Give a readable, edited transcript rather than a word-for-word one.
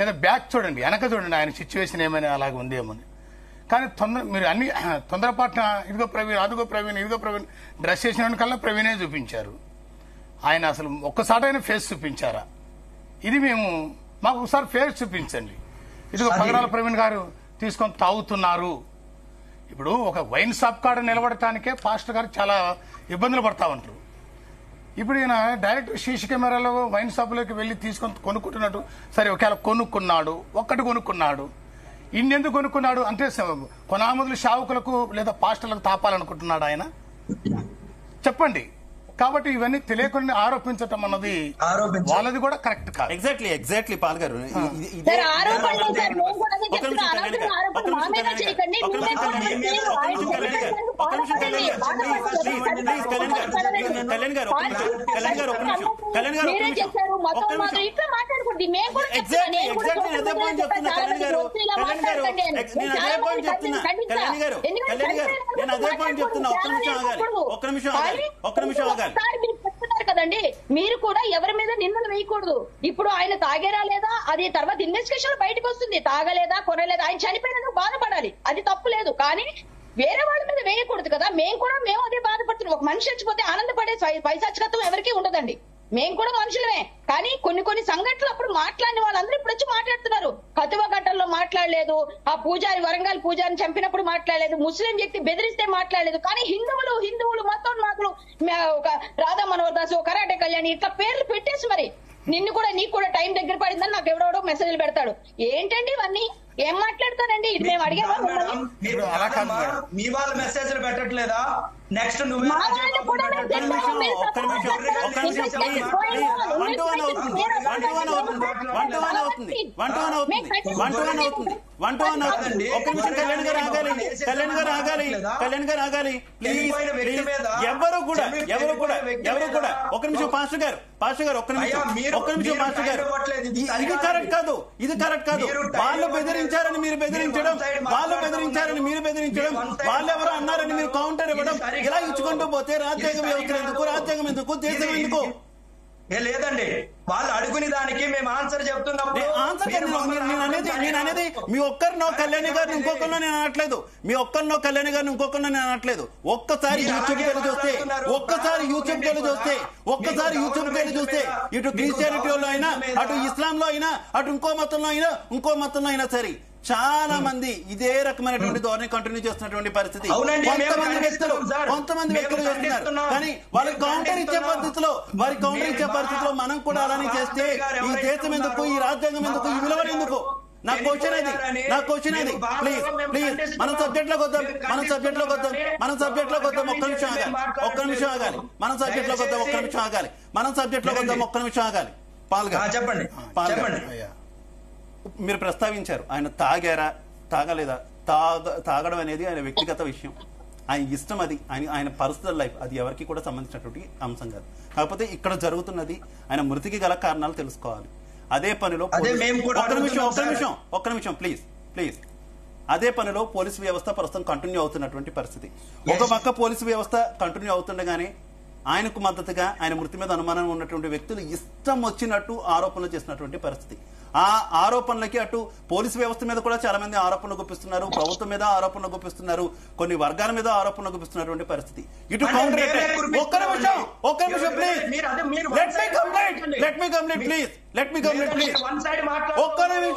లేదా బ్యాక్ చూడండి, వెనక చూడండి, ఆయన సిచ్యువేషన్ ఏమైనా అలాగే ఉందేమని. కానీ మీరు అన్ని తొందరపాటున ఇదిగో ప్రవీణ్, అదిగో ప్రవీణ్, ఇదిగో ప్రవీణ్ డ్రెస్ చేసిన కల్లా ప్రవీణే చూపించారు. ఆయన అసలు ఒక్కసారైనా ఫేస్ చూపించారా? ఇది మాకు ఒకసారి ఫేస్ చూపించండి. ఇదిగో పగడాల ప్రవీణ్ గారు తీసుకొని తాగుతున్నారు. ఇప్పుడు ఒక వైన్ షాప్ కాడ నిలబడటానికే పాస్టర్ గారు చాలా ఇబ్బందులు పడతా ఉంటారు. ఇప్పుడు ఈయన డైరెక్ట్ సీసీ కెమెరాలో వైన్ షాపులోకి వెళ్లి తీసుకొని కొనుక్కుంటున్నట్టు. సరే, ఒకవేళ కొనుక్కున్నాడు, ఒక్కటి కొనుక్కున్నాడు, ఇన్నెందుకు కొనుక్కున్నాడు అంటే కొనామదులు షావుకులకు లేదా పాస్టర్లకు తాపాలనుకుంటున్నాడు ఆయన? చెప్పండి. కాబట్టి ఇవన్నీ తెలియకుండా ఆరోపించటం అన్నది వాళ్ళది కూడా కరెక్ట్ కాదు. ఎగ్జాక్ట్లీ పాల్ గారు, కదండి. మీరు కూడా ఎవరి మీద నిందలు వేయకూడదు. ఇప్పుడు ఆయన తాగేరా లేదా అది తర్వాత ఇన్వెస్టిగేషన్ బయటకు వస్తుంది. తాగలేదా, కొనలేదా, ఆయన చనిపోయినందుకు బాధపడాలి, అది తప్పు లేదు. కానీ వేరే వాళ్ళ మీద వేయకూడదు కదా. మేము అదే బాధపడుతున్నాం. ఒక మనిషి చచ్చిపోతే ఆనందపడే పైశాచికత్వం ఎవరికీ ఉండదండి. మేము కూడా మనుషులమే. కానీ కొన్ని సంఘటనలు అప్పుడు మాట్లాడిన వాళ్ళందరూ ఇప్పుడు వచ్చి మాట్లాడుతున్నారు. కతువ ఘట్టంలో మాట్లాడలేదు, ఆ పూజారి వరంగల్ పూజారిని చంపినప్పుడు మాట్లాడలేదు, ముస్లిం వ్యక్తి బెదిరిస్తే మాట్లాడలేదు. కానీ హిందువులు మతోన్మాదులు, ఒక రాధా మనోహర్ దాస్, కరాటే కళ్యాణి, ఇట్లా పేర్లు పెట్టేసి మరి నీకు కూడా టైం దగ్గర పడిందని నాకు ఎవడో మెసేజ్లు పెడతాడు. ఏంటండి ఇవన్నీ? ఏం మాట్లాడతారండి? ఇది మేము అడిగేవాళ్ళం. మీ వాళ్ళ మెసేజ్లు పెట్టట్లేదా? నెక్స్ట్ నువ్వు ఎవరు కూడా ఒక నిమిషం పాస్టర్ గారు ఒక్క నిమిషం పాస్టర్ గారు, ఇది కరెక్ట్ కాదు. వాళ్ళు బెదిరించారని మీరు బెదిరించడం, వాళ్ళు ఎవరో అన్నారని మీరు కౌంటర్ ఇవ్వడం, ఇలా ఇచ్చుకుంటూ పోతే రాజ్యాంగం వ్యవస్థ రాజ్యాంగం ఎందుకు, దేశం ఎందుకు? లేదండి, వాళ్ళు అడుగుని దానికి మేము ఆన్సర్ చెప్తున్నప్పుడు నేను అనేది మీ ఒక్కరినో కళ్యాణి గారిని ఇంకొకరినో నేను అనట్లేదు. ఒక్కసారి యూట్యూబ్ పేరు చూస్తే ఇటు క్రిస్టియానిటీలో అయినా, అటు ఇస్లాంలో అయినా, అటు ఇంకో మతంలో అయినా సరే చాలా మంది ఇదే రకమైనటువంటి ధోరణి కంటిన్యూ చేస్తున్నటువంటి పరిస్థితి. కొంతమంది వ్యక్తులు చేస్తున్నారు. కానీ వాళ్ళకి కౌంటర్ ఇచ్చే పరిస్థితిలో మనం కూడా అలానే చేస్తే ఈ దేశం ఎందుకు, ఈ రాజ్యాంగం ఎందుకు, ఈ విలువలు ఎందుకు? నా క్వశ్చన్ అది. ప్లీజ్ మన సబ్జెక్ట్ లోకి వద్దాం. ఒక్క నిమిషం ఆగాలి. చెప్పండి. మీరు ప్రస్తావించారు ఆయన తాగారా, తాగలేదా. తాగడం అనేది ఆయన వ్యక్తిగత విషయం, ఆయన ఇష్టం, అది ఆయన పర్సనల్ లైఫ్, అది ఎవరికి కూడా సంబంధించినటువంటి అంశం కాదు. కాకపోతే ఇక్కడ జరుగుతున్నది ఆయన మృతికి గల కారణాలు తెలుసుకోవాలి. అదే పనిలో ఒక్క నిమిషం ప్లీజ్. అదే పనిలో పోలీసు వ్యవస్థ ప్రస్తుతం కంటిన్యూ అవుతున్నటువంటి పరిస్థితి. ఒక పక్క పోలీసు వ్యవస్థ కంటిన్యూ అవుతుండగానే ఆయనకు మద్దతుగా ఆయన మృతి మీద అనుమానం ఉన్నటువంటి వ్యక్తులు ఇష్టం వచ్చినట్టు ఆరోపణలు చేసినటువంటి పరిస్థితి. ఆ ఆరోపణలకి అటు పోలీసు వ్యవస్థ మీద కూడా చాలా మంది ఆరోపణలు గుప్పిస్తున్నారు, ప్రభుత్వం మీద ఆరోపణలు గుప్పిస్తున్నారు, కొన్ని వర్గాల మీద ఆరోపణలు గుప్పిస్తున్నటువంటి పరిస్థితి. ఇటు కౌంటర్ ఒక్క నిమిషం please, let me complete please. ఒక్క నిమిషం.